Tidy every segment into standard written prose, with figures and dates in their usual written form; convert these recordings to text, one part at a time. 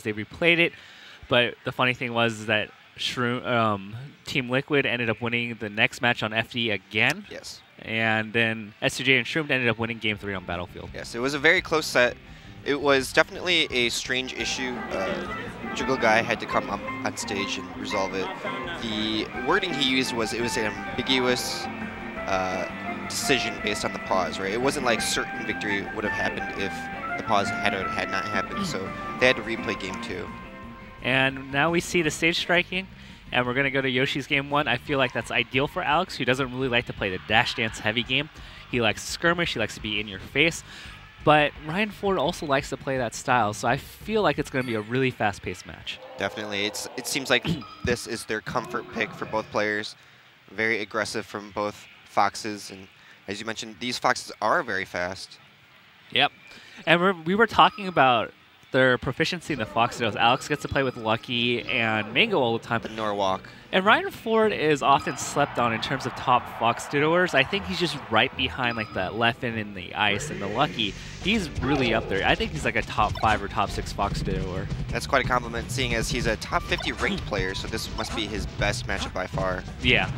they replayed it. But the funny thing was that Team Liquid ended up winning the next match on FD again. Yes. And then S2J and Shroomed ended up winning Game 3 on Battlefield. Yes, it was a very close set. It was definitely a strange issue. Juggle Guy had to come up on stage and resolve it. The wording he used was it was an ambiguous decision based on the pause, right? It wasn't like certain victory would have happened if the pause had or had not happened, so they had to replay Game 2. And now we see the stage striking, and we're going to go to Yoshi's Game 1. I feel like that's ideal for Alex, who doesn't really like to play the dash dance heavy game. He likes to skirmish, he likes to be in your face. But Ryan Ford also likes to play that style, so I feel like it's going to be a really fast-paced match. Definitely. It seems like this is their comfort pick for both players. Very aggressive from both Foxes, and as you mentioned, these Foxes are very fast. Yep. And we were talking about their proficiency in the Fox duos. Alex gets to play with Lucky and Mango all the time. The Norwalk. And Ryan Ford is often slept on in terms of top Fox duoers. I think he's just right behind like the Leffen and the Ice and the Lucky. He's really up there. I think he's like a top 5 or top 6 Fox duoer. That's quite a compliment, seeing as he's a top 50 ranked player, so this must be his best matchup by far. Yeah.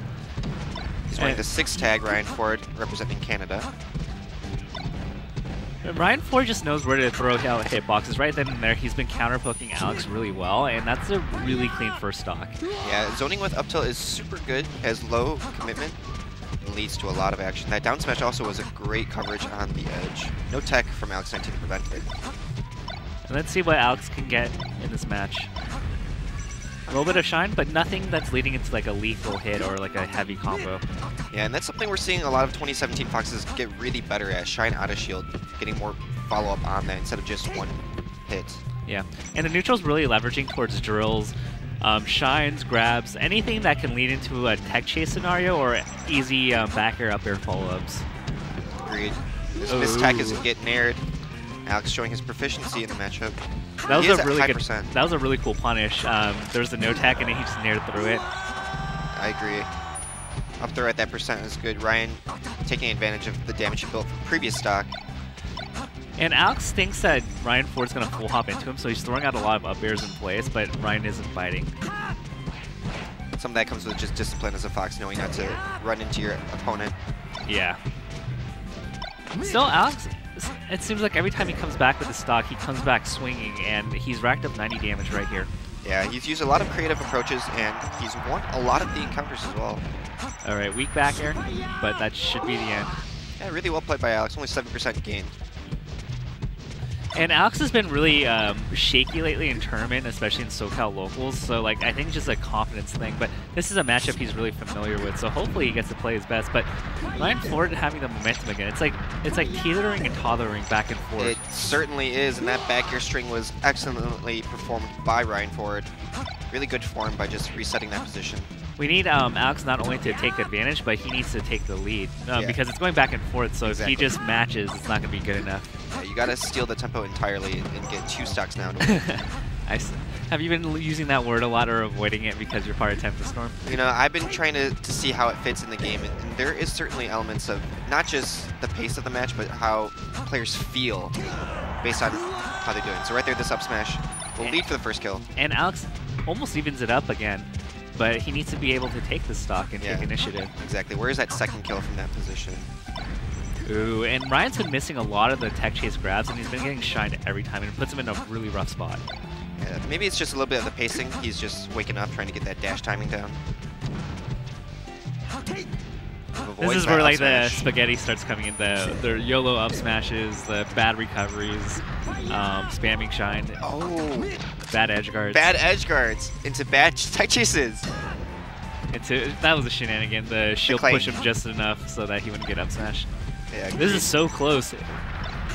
He's wearing the 6 tag, Ryan Ford, representing Canada. Ryan Ford just knows where to throw out hitboxes. Right then and there, he's been counter-poking Alex really well, and that's a really clean first stock. Yeah, zoning with up tilt is super good, has low commitment, and leads to a lot of action. That down smash also was a great coverage on the edge. No tech from Alex19 to prevent it. And let's see what Alex can get in this match. A little bit of shine, but nothing that's leading into like a lethal hit or like a heavy combo. Yeah, and that's something we're seeing a lot of 2017 Foxes get really better at, shine out of shield, getting more follow-up on that instead of just one hit. Yeah, and the neutral's really leveraging towards drills, shines, grabs, anything that can lead into a tech chase scenario or easy back air, up air follow-ups. Agreed. This tech is getting nared. Alex showing his proficiency in the matchup. That was a really good. That was a really cool punish. There was a no tech and he just nared through it. I agree. Up there at that percent is good. Ryan taking advantage of the damage he built from previous stock. And Alex thinks that Ryan Ford's going to full hop into him, so he's throwing out a lot of up airs in place, but Ryan isn't biting. Some of that comes with just discipline as a Fox, knowing not to run into your opponent. Yeah. Still, Alex, it seems like every time he comes back with the stock, he comes back swinging, and he's racked up 90 damage right here. Yeah, he's used a lot of creative approaches, and he's won a lot of the encounters as well. All right, weak back air, but that should be the end. Yeah, really well played by Alex, only 7% gain. And Alex has been really shaky lately in tournament, especially in SoCal locals. So like I think it's just a confidence thing. But this is a matchup he's really familiar with. So hopefully he gets to play his best. But Ryan Ford having the momentum again. It's like teetering and toddling back and forth. It certainly is, and that back air string was excellently performed by Ryan Ford. Really good form by just resetting that position. We need Alex not only to take advantage, but he needs to take the lead because it's going back and forth. So if he just matches, it's not going to be good enough. Yeah, you got to steal the tempo entirely and get 2 stocks now. Have you been using that word a lot or avoiding it because you're part of Tempest Storm? You know, I've been trying to see how it fits in the game, and there is certainly elements of not just the pace of the match, but how players feel based on how they're doing. So right there, this up smash will lead for the first kill. And Alex almost evens it up again. But he needs to be able to take the stock and take initiative. Exactly. Where is that second kill from that position? Ooh, and Ryan's been missing a lot of the tech chase grabs, and he's been getting shined every time, and it puts him in a really rough spot. Yeah, maybe it's just a little bit of the pacing. He's just waking up, trying to get that dash timing down. This is where like the spaghetti starts coming in, the YOLO up smashes, the bad recoveries, spamming shine. Oh, bad edge guards. Bad edge guards into bad tech chases. That was a shenanigan. The shield pushed him just enough so that he wouldn't get up smash. Yeah, this is so close.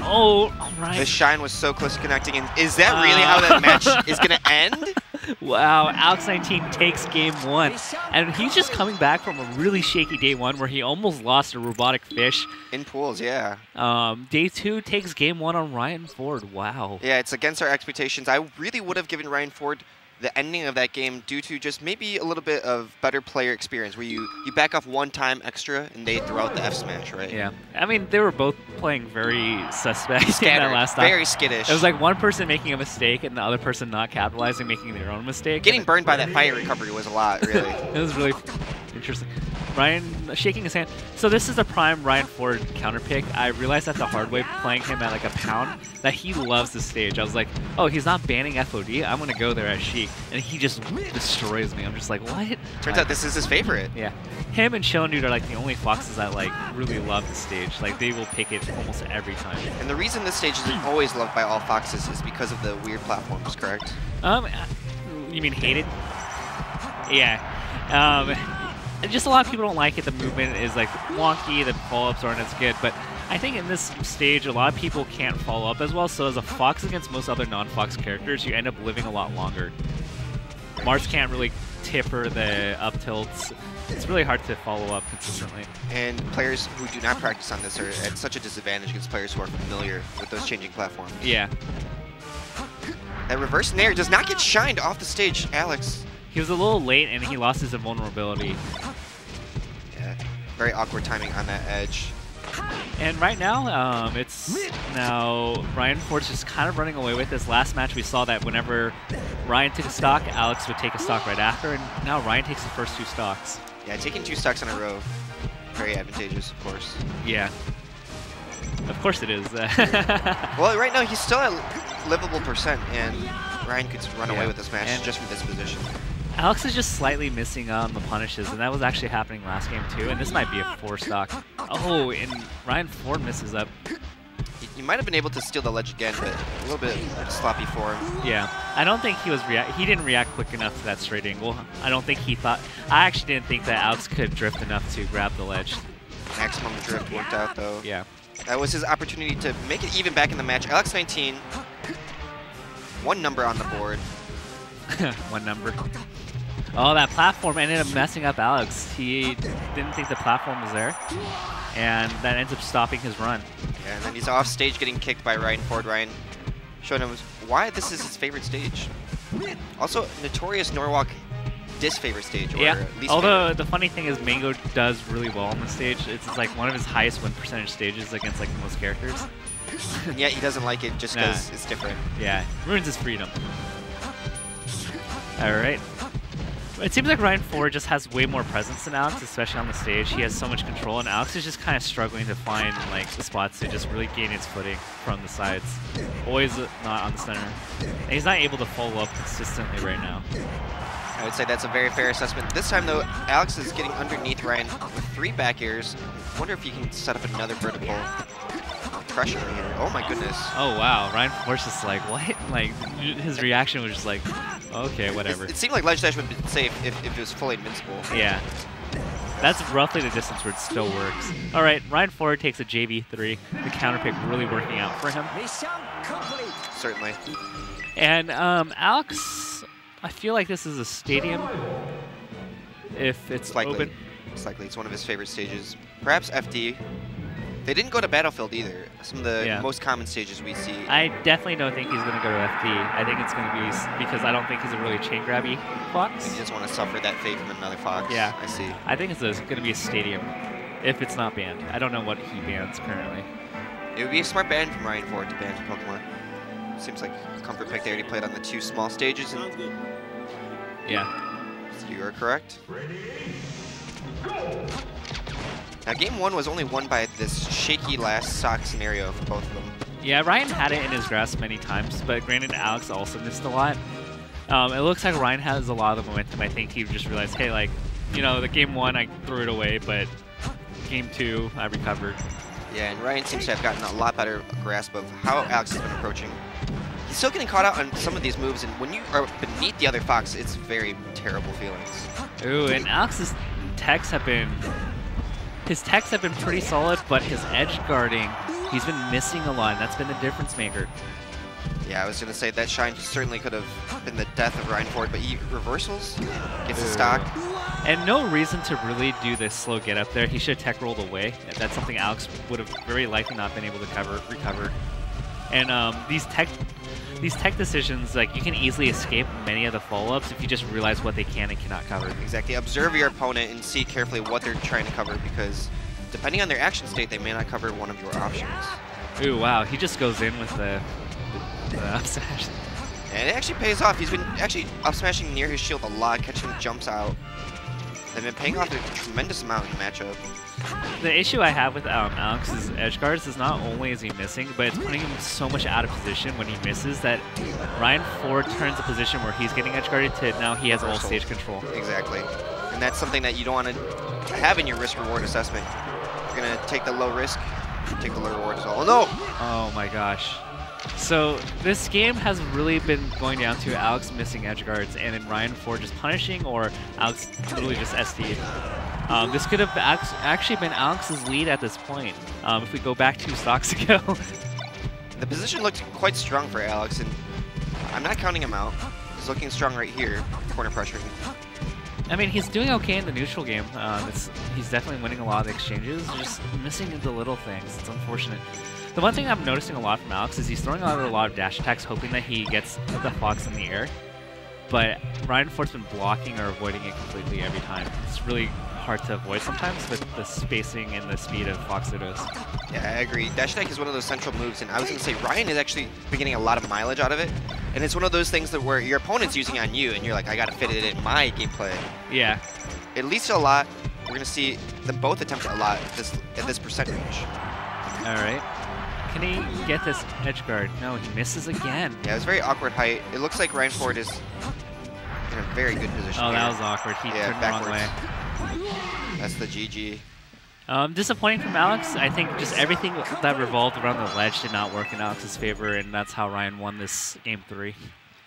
Oh, all right. The shine was so close to connecting, and is that really how that match is going to end? Wow, Alex19 takes game 1. And he's just coming back from a really shaky day 1 where he almost lost a robotic fish. In pools, yeah. Day 2 takes game 1 on Ryan Ford. Wow. Yeah, it's against our expectations. I really would have given Ryan Ford the ending of that game due to just maybe a little bit of better player experience, where you back off one time extra and they throw out the F smash, right? Yeah. I mean, they were both playing very suspect in Scattered, that last time. very skittish. It was like one person making a mistake and the other person not capitalizing, making their own mistake. Getting burned by that fire recovery was a lot, really. It was really interesting. Ryan shaking his hand. So this is a prime Ryan Ford counter pick. I realized that the hard way playing him at like a pound that he loves the stage. I was like, oh, he's not banning FOD. I'm gonna go there as Sheik, and he just destroys me. I'm just like, what? Turns out this is his favorite. Yeah, him and Shilling Dude are like the only foxes that like really love the stage. Like they will pick it almost every time. And the reason this stage isn't always loved by all foxes is because of the weird platforms, correct? You mean hated? Yeah. Just a lot of people don't like it. The movement is like wonky, the follow-ups aren't as good, but I think in this stage a lot of people can't follow up as well, so as a fox against most other non-fox characters, you end up living a lot longer. Mars can't really tipper the up tilts. It's really hard to follow up consistently. And players who do not practice on this are at such a disadvantage against players who are familiar with those changing platforms. Yeah. That reverse nair does not get shined off the stage, Alex. He was a little late and he lost his invulnerability. Yeah, very awkward timing on that edge. And right now, it's now Ryan Ford's just kind of running away with this. Last match we saw that whenever Ryan took a stock, Alex would take a stock right after, and now Ryan takes the first 2 stocks. Yeah, taking 2 stocks in a row, very advantageous, of course. Yeah. Of course it is. Well, right now he's still at livable percent, and Ryan could run away with this match just from this position. Alex is just slightly missing on the punishes, and that was actually happening last game too, and this might be a 4 stock. Oh, and Ryan Ford misses up. He might have been able to steal the ledge again, but a little bit sloppy for him. Yeah, I don't think he didn't react quick enough to that straight angle. I don't think he thought, I actually didn't think that Alex could drift enough to grab the ledge. Maximum drift worked out though. Yeah. That was his opportunity to make it even back in the match. Alex19, 1 number on the board. 1 number. Oh, that platform ended up messing up Alex. He didn't think the platform was there, and that ends up stopping his run. Yeah, and then he's off stage getting kicked by Ryan Ford. Ryan showing him why this is his favorite stage. Also, notorious Norwalk disfavorite stage. Or yeah, least although favorite. The funny thing is Mango does really well on the stage. It's like one of his highest win percentage stages against like most characters. Yeah, he doesn't like it just because it's different. Yeah, ruins his freedom. All right. It seems like Ryan Ford just has way more presence than Alex, especially on the stage. He has so much control, and Alex is just kind of struggling to find like the spots to just really gain his footing from the sides. Always not on the center. And he's not able to follow up consistently right now. I would say that's a very fair assessment. This time, though, Alex is getting underneath Ryan with 3 back airs. I wonder if he can set up another vertical pressure here. Oh my goodness. Oh wow, Ryan Ford's just like, what? Like, his reaction was just like, okay, whatever. It seemed like ledge dash would be safe if it was fully invincible. Yeah. That's roughly the distance where it still works. All right, Ryan Ford takes a JV3. The counter pick really working out for him. Certainly. And Alex, I feel like this is a stadium if it's open. It's likely. It's one of his favorite stages. Perhaps FD. They didn't go to Battlefield either. Some of the most common stages we see. I definitely don't think he's going to go to FD. I think it's going to be because I don't think he's a really chain grabby fox. He doesn't want to suffer that fate from another fox. Yeah. I see. I think it's going to be a stadium if it's not banned. I don't know what he bans currently. It would be a smart ban from Ryan Ford to ban Pokemon. Seems like a comfort pick. They already played on the 2 small stages. And yeah. You are correct. Now, game 1 was only won by this shaky last stock scenario for both of them. Yeah, Ryan had it in his grasp many times, but granted, Alex also missed a lot. It looks like Ryan has a lot of the momentum. I think he just realized, hey, like, you know, the game 1, I threw it away, but game 2, I recovered. Yeah, and Ryan seems to have gotten a lot better grasp of how Alex has been approaching. He's still getting caught out on some of these moves, and when you are beneath the other fox, it's very terrible feelings. Ooh, and Alex's techs have been... His techs have been pretty solid, but his edge guarding, he's been missing a lot, and that's been the difference maker. Yeah, I was going to say that shine certainly could have been the death of Ryan Ford, but he reversals, gets the stock. And no reason to really do this slow get up there. He should have tech rolled away. That's something Alex would have very likely not been able to recover. And these these tech decisions, like, you can easily escape many of the follow-ups if you just realize what they can and cannot cover. Exactly. Observe your opponent and see carefully what they're trying to cover, because depending on their action state, they may not cover one of your options. Ooh, wow. He just goes in with the up smash. And it actually pays off. He's been actually up smashing near his shield a lot, catching jumps out. They've been paying off a tremendous amount in the matchup. The issue I have with Alex's edge guards is not only is he missing, but it's putting him so much out of position when he misses that Ryan 4 turns a position where he's getting edge guarded to now he has all stage control. Exactly. And that's something that you don't want to have in your risk-reward assessment. You're going to take the low risk, take the low reward as well. Oh, no! Oh my gosh. So this game has really been going down to Alex missing edge guards and then Ryan 4 just punishing, or Alex literally just SD'd. This could have actually been Alex's lead at this point, if we go back 2 stocks ago. The position looked quite strong for Alex, and I'm not counting him out. He's looking strong right here, corner pressuring. I mean, he's doing okay in the neutral game. He's definitely winning a lot of the exchanges, just missing the little things. It's unfortunate. The one thing I'm noticing a lot from Alex is he's throwing out a lot of dash attacks, hoping that he gets the fox in the air. But Ryan 4's been blocking or avoiding it completely every time. It's really hard to avoid sometimes with the spacing and the speed of Fox Dodos. Yeah, I agree. Dash attack is one of those central moves, and I was going to say Ryan is actually been getting a lot of mileage out of it. And it's one of those things that where your opponent's using on you, and you're like, I got to fit it in my gameplay. Yeah. It leads to a lot. We're going to see them both attempt a lot at this percentage. All right. Can he get this edge guard? No, he misses again. Yeah, it's very awkward height. It looks like Ryan 4 is in a very good position. Oh, here. that was awkward. He turned backwards. the wrong way. That's the GG. Disappointing from Alex. I think just everything that revolved around the ledge did not work in Alex's favor, and that's how Ryan won this game 3.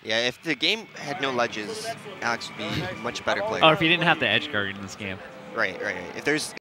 Yeah, if the game had no ledges, Alex would be a much better player. Or if he didn't have the edge guard in this game. Right. If there's